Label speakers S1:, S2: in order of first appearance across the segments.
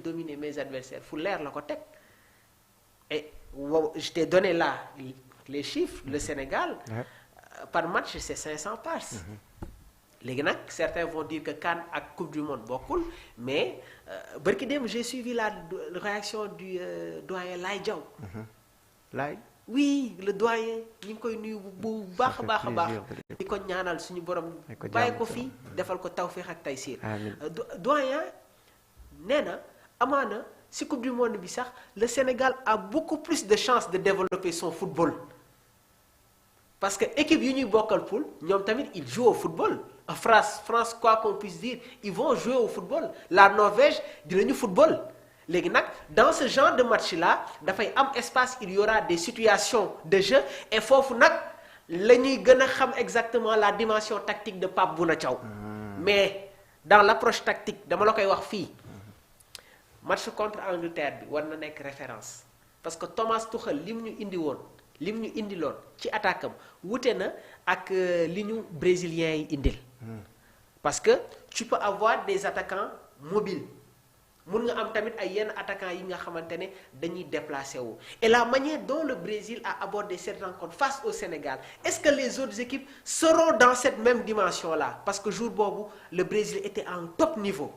S1: dominer mes adversaires fu leer la ko teg et je t'ai donné là les chiffres le Sénégal par match c'est 500 passes. léegi nag certains vont dire que CAN ak Coupe du Monde bokkul mais barki démb j'ai suivi la réaction du doyen Laye Diaw.
S2: Laye.
S1: oui le doyen ñu ngi koy nuyu bu baax a baax a baax. di ko ñaanal suñu borom. bàyyi ko fii defal ko tawféex ak taysiir. doyen nee na amaana si Coupe du Monde bi sax le Sénégal a beaucoup plus de chances de développer son football parce que équipe yu ñuy bokkal poule ñoom tamit ils jouent au football. France quoi qu'on puisse dire ils vont jouer au football la Norvège dinañu football léegi nag dans ce genre de match là dafay am espace il y aura des situations de jeu et foofu nag la ñuy gën a xam exactement la dimension tactique de Pape Bouna Thiaw mais dans l'approche tactique dama la koy wax fii match contre Angleterre bi war na nekk référence parce que Thomas Tuchel lim ñu indiloon ci attaque am wute na ak li ñu brésiliens yi indil parce que tu peux avoir des attaquants mobiles mun nga am tamit ay yenn attaquants yi nga xamante ne dañuy déplacé wu et la manière dont le Brésil a abordé cette rencontre face au Sénégal est-ce que les autres équipes seront dans cette même dimension là parce que jour boobu le Brésil était à un top niveau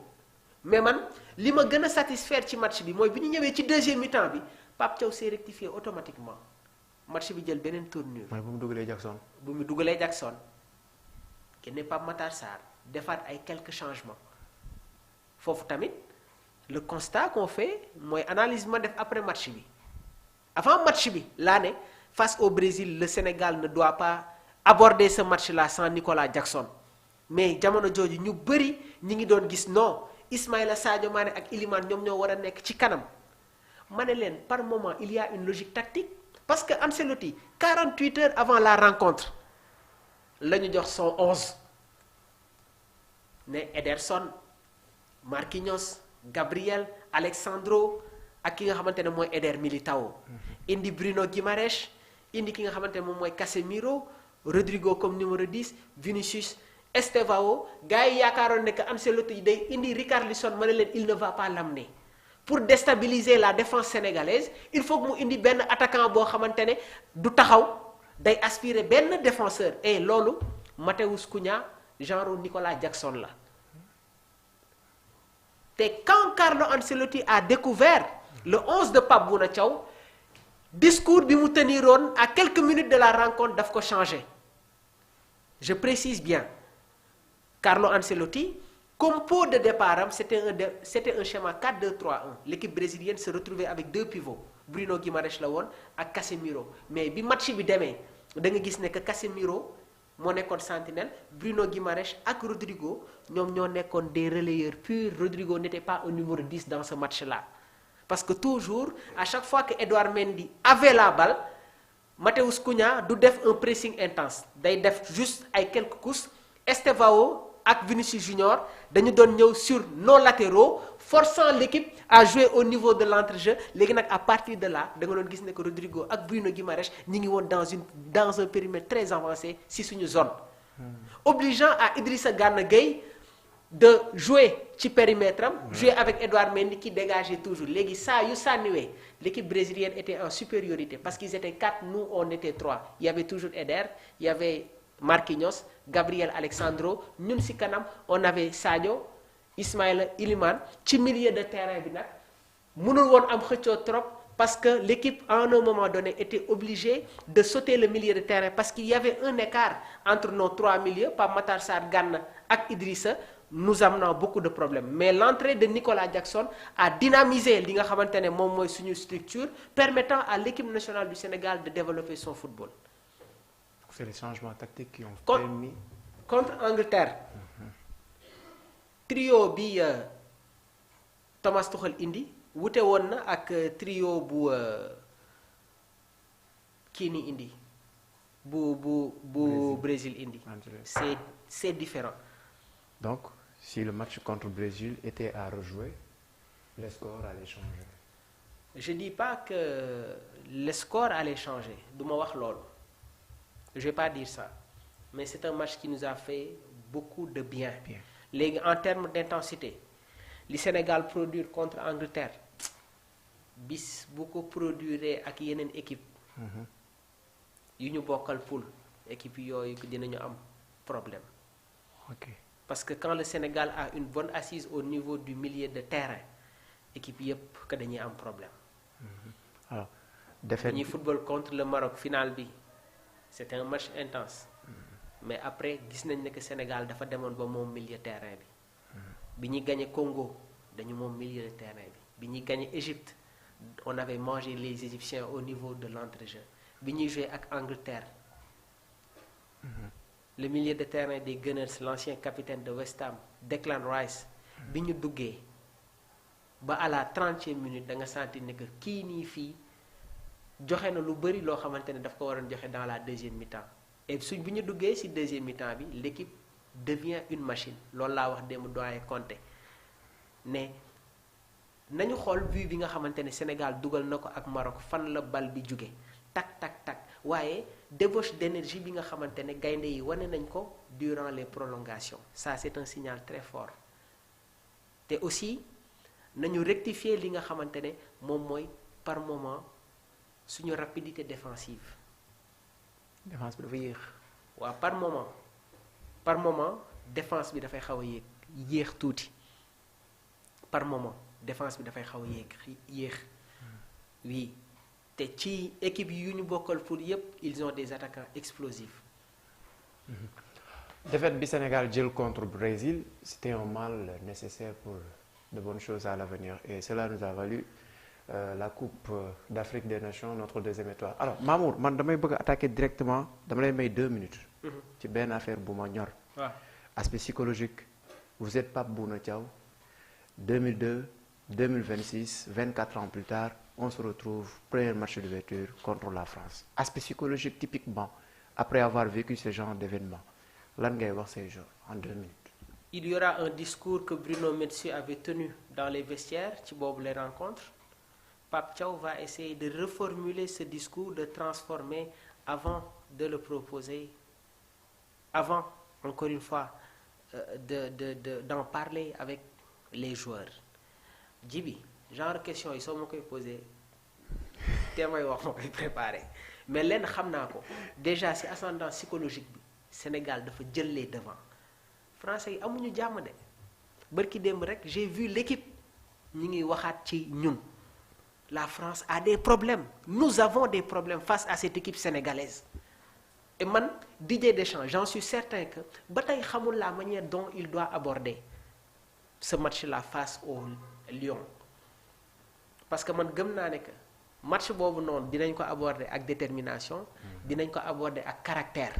S1: mais man li ma gën a satisfaire ci match bi mooy bi ñu ñëwee ci deuxième mi-temps bi Pape Thiaw s'est rectifié automatiquement match bi jël beneen tournure.
S2: mooy bu mu dugalee Jackson.
S1: bu mu dugalee Jackson kenn Pape Matar Sarr defaat ay quelques changements foofu tamit le constat qu'on fait mooy analyse ma def après match bi avant match bi laa ne face au Brésil le Sénégal ne doit pas aborder ce match-là sans Nicolas Jackson mais jamono jooju ñu bëri ñi ngi doon gis non Ismaïla Sadio Mané ak Iliman ñoom ñoo war a nekk ci kanam ma ne leen par moment il y a une logique tactique. Parce que Ancelotti 48 heures avant la rencontre la ñu jox son 11 ne Ederson Marquinhos Gabriel Alexandro ak ki nga xamante ne mooy Eder Militao indi Bruno Guimaraes indi ki nga xamante ne moom mooy Casemiro Rodrigo comme numéro 10 Vinicius Estevao gars yi yaakaaroon ne que Ancelotti day indi Richarlison ma ne leen il ne va pas l'amener pour déstabiliser la défense sénégalaise il faut que mu indi benn attaquant boo xamante ne du taxaw day aspirer benn défenseur et loolu Matheus Cunha genre Nicolas Jackson la te quand Carlo Ancelotti a découvert le 11 de Pape Bouna Thiaw discours bi mu teniroon à quelques minutes de la rencontre daf ko changé je précise bien Carlo Ancelotti compo de départ am c'était un schéma 4-2-3-1 l'équipe brésilienne se retrouvait avec deux pivots Bruno Guimaraes la woon ak Casemiro mais bi match bi demee da nga gis ne que Casemiro moo nekkoon sentinelle Bruno Guimaraes ak Rodrigo ñoom ñoo nekkoon des relayeurs purs Rodrigo n'était pas un numéro 10 dans ce match-là parce que toujours à chaque fois que Edouard Mendy avait la balle Matheus Cunha du def un pressing intense day def juste ay quelques courses Estevao ak Vinicius Junior dañu doon ñëw sur nos latéraux forçant l'équipe à jouer au niveau de l'entrejeu léegi nag à partir de là da nga doon gis ne que Rodrigo ak Bruno Guimaraes ñi ngi woon dans un périmètre très avancé si suñu zone obligeant à Idrissa Gana Gueye de jouer ci périmètre am jouer avec Edouard Mendy qui dégageait toujours léegi saa yu sànniwee l'équipe brésilienne était en supériorité parce qu'ils étaient 4 nous on était 3 il y avait toujours Eder il y avait Marquinhos Gabriel Alexandro ñun ci kanam on avait Sadio Ismaïla Iliman ci milieu de terrain bi nag mënul woon am xëccoo trop parce que l'équipe à un moment donné était obligée de sauter le milieu de terrain parce qu'il y avait un écart entre nos trois milieux Pape Matar Sarr Gana ak Idrissa nous amenant beaucoup de problèmes mais l'entrée de Nicolas Jackson a dynamisé li nga xamante ne moom mooy suñu structure permettant à l'équipe nationale du Sénégal de développer son football.
S2: C'est les changements tactiques qui ont permis.
S1: Contre Angleterre. Trio bi Thomas Tuchel indi wute woon na ak trio bu kii ni indi bu Brésil indi. C'est différent.
S2: Donc, si le match contre le Brésil était à rejouer, le score allait changer.
S1: Je dis pas que le score allait changer du ma wax loolu. Je vais pas dire ça mais c'est un match qui nous a fait beaucoup de bien léegi en termes d'intensité li Sénégal produire contre Angleterre bis bu ko produire ak yeneen équipe yu ñu bokkal poule équipe yooyu dinañu am problème.
S2: Ok.
S1: Parce que quand le Sénégal a une bonne assise au niveau du milieu de terrain équipe yépp que dañuy am problème.
S2: Alors défaite
S1: ñuy football contre le Maroc final bi c'était un match intense. Mais après gis nañ ne que Sénégal dafa demoon ba moom milieu terrain bi. bi ñuy gagné Congo dañu moom milieu de terrain bi. bi ñuy gagné Égypte on avait mangé les Égyptiens au niveau de l'entrejeu. bi ñuy joué ak Angleterre. Le milieu de terrain des Gunners l'ancien capitaine de West Ham Declan Rice bi ñu duggee ba à la 30e minute da nga sentir ne que kii nii fii joxe na lu bëri loo xamante ne daf ko waroon joxe dans la deuxième mi-temps et suñ bi ñu duggee ci deuxième mi-temps bi l'équipe devient une machine loolu laa wax démb doyen Conté ne nañu xool but bi nga xamante ne Sénégal dugal na ko ak Maroc fan la bal bi jóge tak tak tak waaye débauche d'énergie bi nga xamante ne gaynde yi wane nañ ko durant les prolongations ça c'est un signal très fort te aussi nañu rectifier li nga xamante ne moom mooy par moment suñu rapidité défensive.
S2: défense bi dafa yéex.
S1: waaw par moment défense bi dafay xaw a yéex tuuti par moment défense bi dafay xaw a yéex oui. te ci équipe yu ñu bokkal pour yépp ils ont des attaquants explosifs.
S2: Défaite bi Sénégal jël contre Brésil c'était un mal nécessaire pour de bonnes choses à l'avenir et cela nous a valu la Coupe d'Afrique des Nations notre deuxième étoile. Alors Mamour man damay bëgg a attaquer directement dama lay may 2 minutes. ci benn affaire bu ma ñor.
S1: waaw
S2: aspect psychologique vous êtes Pape Bouna Thiaw 2002 2026 24 ans plus tard. On se retrouve, premier match d'ouverture contre la France. Aspect psychologique typiquement, après avoir vécu ce genre d'événement. Lan ngay wax ces jours en 2 minutes.
S1: Il y aura un discours que Bruno Metsu avait tenu dans les vestiaires ci boobu les rencontres. Pape Thiaw va essayer de reformuler ce discours, de transformer avant de le proposer, avant, encore une fois, d'en parler avec les joueurs. Djibi genre question yi soo ma koy posé te may wax ma koy préparé mais lenn xam naa ko déjà ci ascendant psychologique bi Sénégal dafa jël les devants français yi amuñu jàmm de bërki démb rek j'ai vu l'équipe ñi ngi waxaat ci ñun la France a des problèmes nous avons des problèmes face à cette équipe sénégalaise et man Didier Deschamps j'en suis certain que ba tey xamul la manière dont il doit aborder ce match-là face au Lion. Parce que man gëm naa ne que match boobu noonu dinañ ko aborder ak détermination dinañ ko aborder ak caractère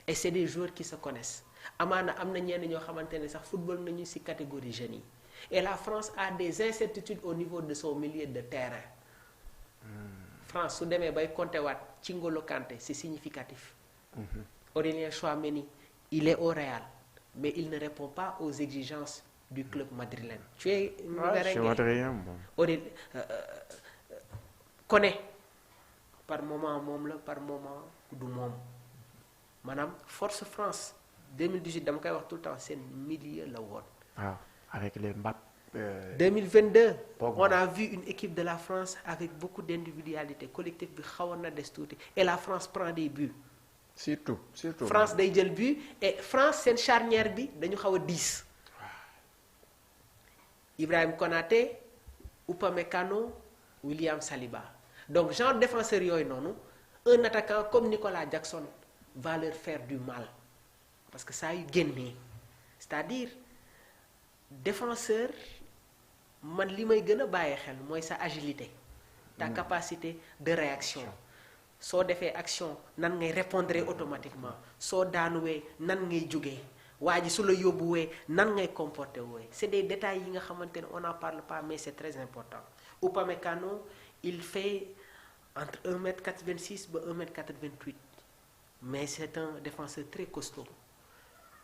S1: et c'est des joueurs qui se connaissent amaana am na ñenn ñoo xamante ne sax football nañu ci catégorie jeunes yi et la France a des incertitudes au niveau de son milieu de terrain. France su demee bay compter waat ci N'Golo Kanté c'est significatif. Aurélien Tchouaméni il est au Real mais il ne répond pas aux exigences du club madrilène. Tu es Koné par moment moom la par moment du moom maanaam force France 2018 dama koy wax tout le temps seen milieu la woon.
S2: waaw avec les Mbappé.
S1: 2022.
S2: Pogba.
S1: On a vu une équipe de la France avec beaucoup d'individualité collectif bi xawoon na des tuuti et la France prend des buts.
S2: surtout.
S1: France day jël but et France seen charnière bi dañu xaw a diis. Ibrahim Konaté Upamecano William Saliba donc genre défenseur yooyu noonu un attaquant comme Nicolas Jackson va leur faire du mal parce que saa yu génnee c'est-à-dire défenseur man li may gën a bàyyi xel mooy sa agilité ta capacité de réaction soo defee action nan ngay répondre automatiquement soo daanuwee nan ngay jógee waa ji su la yóbbuwee nan ngay comporter wooy c'est des détails yi nga xamante ne on n'en parle pas mais c'est très important Upamecano il fait entre 1m86 ba 1m88 mais c'est un défenseur très costaud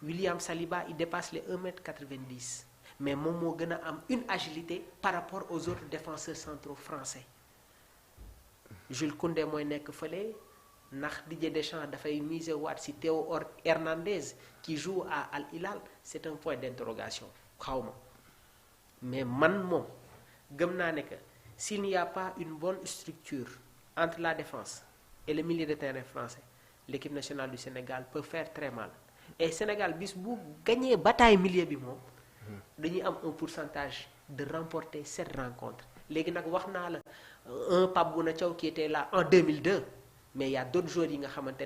S1: William Saliba il dépasse les 1m90 mais moom moo gën a am une agilité par rapport aux autres défenseurs centraux français Jules Koundé mooy nekk fële ndax Didier Deschamps dafay miser waat ci Théo Hernandez qui joue à Al Hilal c'est un point d'interrogation xawma mais man moom gëm naa ne que s'il n'y a pas une bonne structure entre la défense et le milieu de terrain français, l'équipe nationale du Sénégal peut faire très mal. Et Sénégal bis bu gagné bataille milieu bi moom dañuy am un pourcentage de remporter cette rencontre. léegi nag wax naa la un Pape Bouna Thiaw qui était là en 2002 mais il y a d'autres joueurs yi nga xamante ne